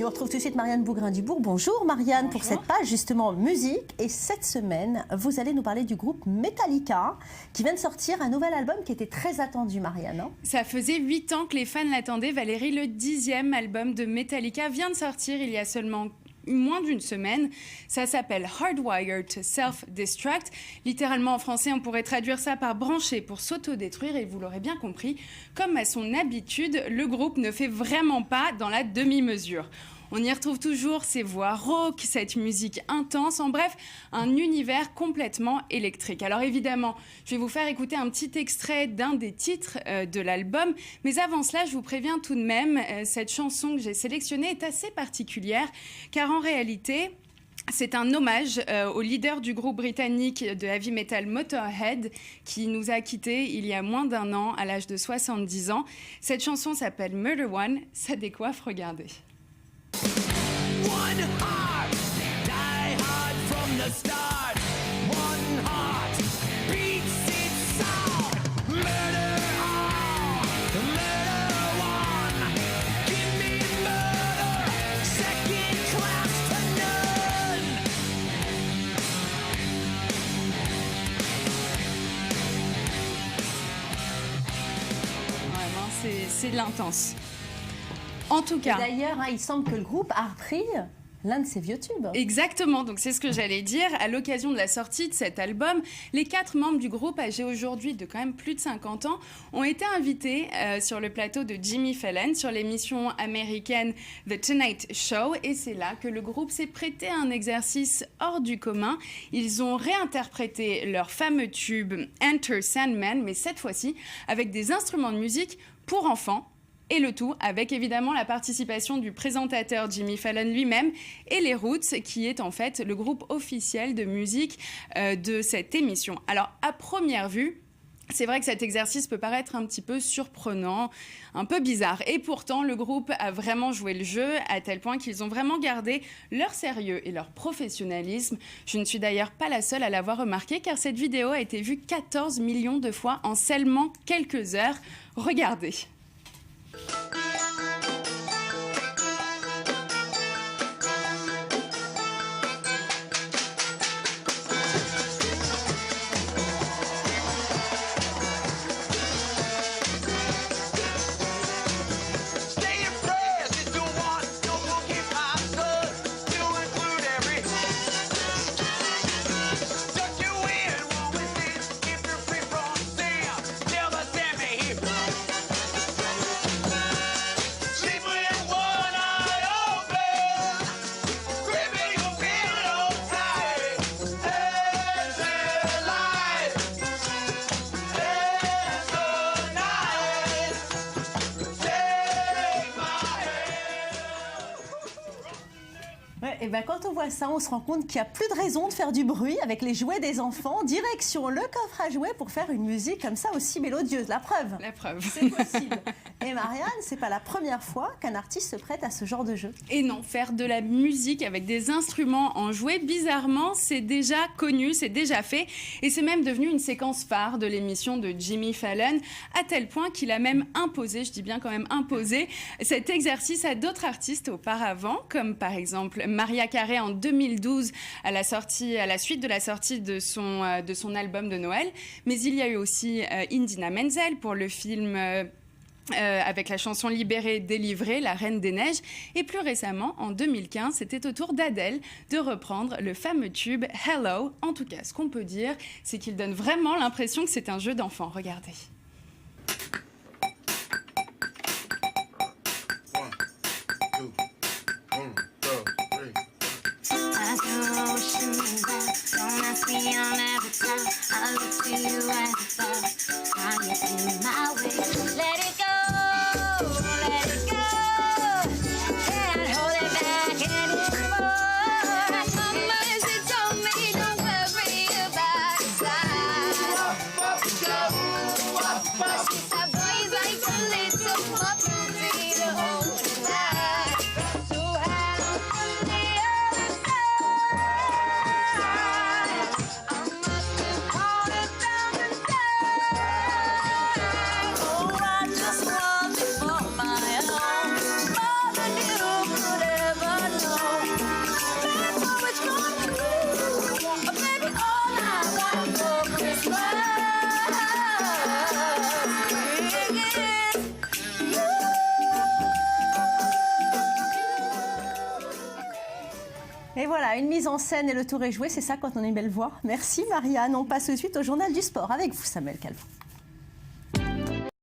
Et on retrouve tout de suite Marianne Bougrain-Dubourg. Bonjour Marianne. Bonjour. Pour cette page justement musique. Et cette semaine, vous allez nous parler du groupe Metallica qui vient de sortir un nouvel album qui était très attendu, Marianne. Hein, ça faisait 8 ans que les fans l'attendaient. Valérie, le 10e album de Metallica vient de sortir il y a seulement moins d'une semaine. Ça s'appelle Hardwired to Self-Destruct. Littéralement en français, on pourrait traduire ça par branché pour s'autodétruire. Et vous l'aurez bien compris, comme à son habitude, le groupe ne fait vraiment pas dans la demi-mesure. On y retrouve toujours ces voix rauques, cette musique intense, en bref, un univers complètement électrique. Alors évidemment, je vais vous faire écouter un petit extrait d'un des titres de l'album, mais avant cela, je vous préviens tout de même, cette chanson que j'ai sélectionnée est assez particulière, car en réalité, c'est un hommage au leader du groupe britannique de heavy metal Motorhead qui nous a quittés il y a moins d'1 an, à l'âge de 70 ans. Cette chanson s'appelle Murder One, ça décoiffe, regardez. One heart, die hard from the start. One heart beats its soul. Murder all, murder one. Give me murder, second class to none. Vraiment, c'est de l'intense. En tout cas. D'ailleurs, il semble que le groupe a repris l'un de ses vieux tubes. Exactement, donc c'est ce que j'allais dire. À l'occasion de la sortie de cet album, les 4 membres du groupe, âgés aujourd'hui de quand même plus de 50 ans, ont été invités sur le plateau de Jimmy Fallon, sur l'émission américaine The Tonight Show. Et c'est là que le groupe s'est prêté à un exercice hors du commun. Ils ont réinterprété leur fameux tube Enter Sandman, mais cette fois-ci avec des instruments de musique pour enfants. Et le tout avec évidemment la participation du présentateur Jimmy Fallon lui-même et les Roots, qui est en fait le groupe officiel de musique de cette émission. Alors à première vue, c'est vrai que cet exercice peut paraître un petit peu surprenant, un peu bizarre. Et pourtant, le groupe a vraiment joué le jeu à tel point qu'ils ont vraiment gardé leur sérieux et leur professionnalisme. Je ne suis d'ailleurs pas la seule à l'avoir remarqué car cette vidéo a été vue 14 millions de fois en seulement quelques heures. Regardez. Et ben quand on voit ça, on se rend compte qu'il n'y a plus de raison de faire du bruit avec les jouets des enfants. Direction le coffre à jouets pour faire une musique comme ça aussi mélodieuse. La preuve. La preuve. C'est possible. Et Marianne, c'est pas la première fois qu'un artiste se prête à ce genre de jeu. Et non, faire de la musique avec des instruments en jouets, bizarrement, c'est déjà connu, c'est déjà fait. Et c'est même devenu une séquence phare de l'émission de Jimmy Fallon, à tel point qu'il a même imposé, je dis bien quand même imposé, cet exercice à d'autres artistes auparavant, comme par exemple Mariah Carey en 2012 à la suite de la sortie de son album de Noël. Mais il y a eu aussi Idina Menzel pour le film avec la chanson Libérée, délivrée, La Reine des Neiges. Et plus récemment, en 2015, c'était au tour d'Adèle de reprendre le fameux tube Hello. En tout cas, ce qu'on peut dire, c'est qu'il donne vraiment l'impression que c'est un jeu d'enfant. Regardez. Et voilà, une mise en scène et le tour est joué, c'est ça quand on a une belle voix. Merci Marianne, on passe tout de suite au journal du sport avec vous Samuel Calvin.